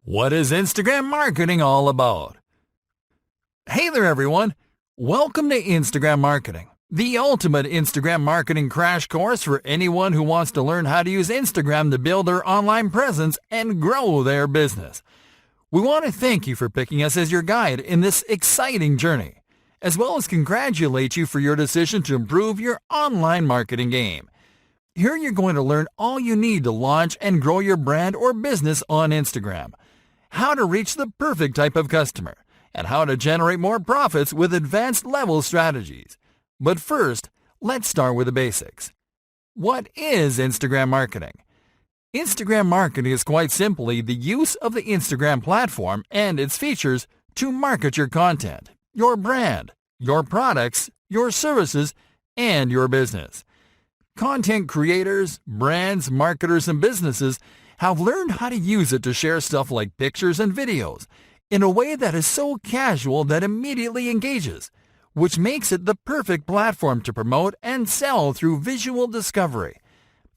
What is Instagram marketing all about? Hey there everyone! Welcome to Instagram Marketing, the ultimate Instagram marketing crash course for anyone who wants to learn how to use Instagram to build their online presence and grow their business. We want to thank you for picking us as your guide in this exciting journey, as well as congratulate you for your decision to improve your online marketing game. Here you're going to learn all you need to launch and grow your brand or business on Instagram, how to reach the perfect type of customer, and how to generate more profits with advanced level strategies. But first, let's start with the basics. What is Instagram marketing? Instagram marketing is quite simply the use of the Instagram platform and its features to market your content, your brand, your products, your services, and your business. Content creators, brands, marketers, and businesses have learned how to use it to share stuff like pictures and videos in a way that is so casual that immediately engages, which makes it the perfect platform to promote and sell through visual discovery.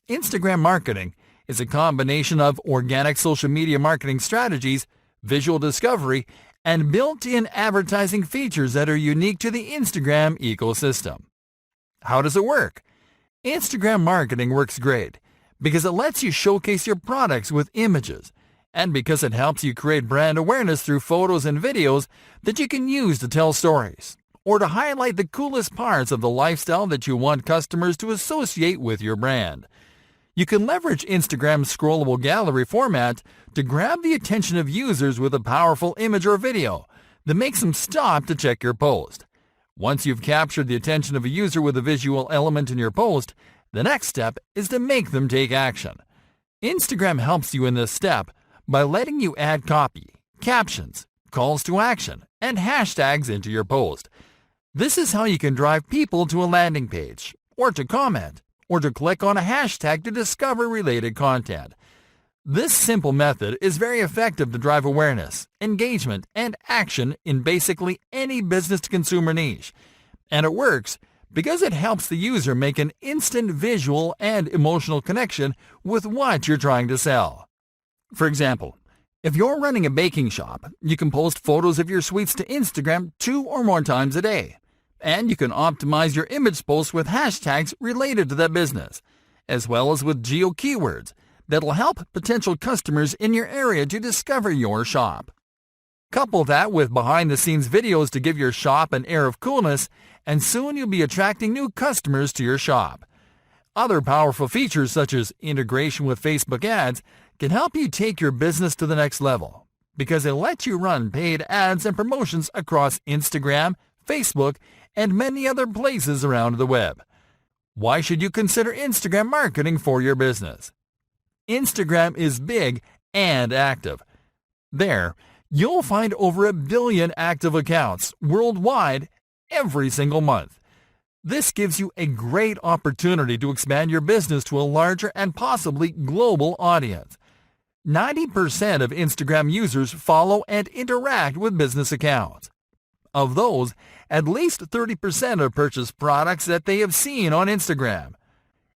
Instagram marketing is a combination of organic social media marketing strategies, visual discovery, and built-in advertising features that are unique to the Instagram ecosystem. How does it work? Instagram marketing works great because it lets you showcase your products with images, and because it helps you create brand awareness through photos and videos that you can use to tell stories, or to highlight the coolest parts of the lifestyle that you want customers to associate with your brand. You can leverage Instagram's scrollable gallery format to grab the attention of users with a powerful image or video that makes them stop to check your post. Once you've captured the attention of a user with a visual element in your post, the next step is to make them take action. Instagram helps you in this step by letting you add copy, captions, calls to action, and hashtags into your post. This is how you can drive people to a landing page, or to comment, or to click on a hashtag to discover related content. This simple method is very effective to drive awareness, engagement, and action in basically any business-to-consumer niche. And it works because it helps the user make an instant visual and emotional connection with what you're trying to sell. For example, if you're running a baking shop, you can post photos of your sweets to Instagram 2 or more times a day. And you can optimize your image posts with hashtags related to that business, as well as with geo keywords that'll help potential customers in your area to discover your shop. Couple that with behind-the-scenes videos to give your shop an air of coolness, and soon you'll be attracting new customers to your shop. Other powerful features such as integration with Facebook ads can help you take your business to the next level, because they let you run paid ads and promotions across Instagram, Facebook, and many other places around the web. Why should you consider Instagram marketing for your business? Instagram is big and active. There, you'll find over 1 billion active accounts worldwide every single month. This gives you a great opportunity to expand your business to a larger and possibly global audience. 90% of Instagram users follow and interact with business accounts. Of those, at least 30% have purchased products that they have seen on Instagram.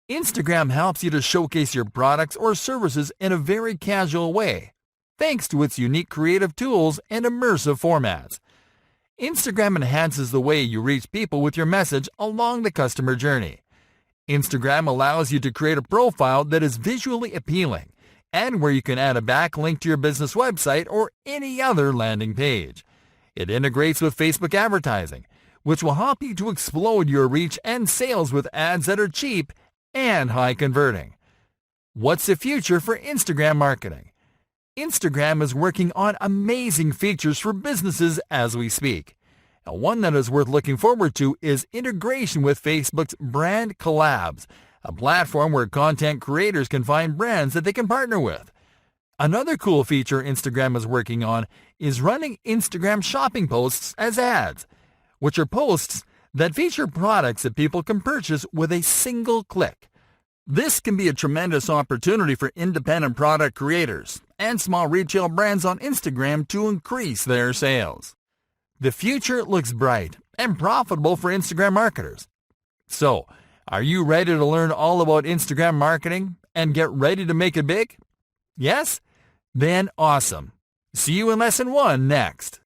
Instagram helps you to showcase your products or services in a very casual way, thanks to its unique creative tools and immersive formats. Instagram enhances the way you reach people with your message along the customer journey. Instagram allows you to create a profile that is visually appealing, and where you can add a backlink to your business website or any other landing page. It integrates with Facebook advertising, which will help you to explode your reach and sales with ads that are cheap and high converting. What's the future for Instagram marketing? Instagram is working on amazing features for businesses as we speak. And one that is worth looking forward to is integration with Facebook's Brand Collabs, a platform where content creators can find brands that they can partner with. Another cool feature Instagram is working on is running Instagram shopping posts as ads, which are posts that feature products that people can purchase with a single click. This can be a tremendous opportunity for independent product creators and small retail brands on Instagram to increase their sales. The future looks bright and profitable for Instagram marketers. So, are you ready to learn all about Instagram marketing and get ready to make it big? Yes? Then awesome. See you in lesson 1 next.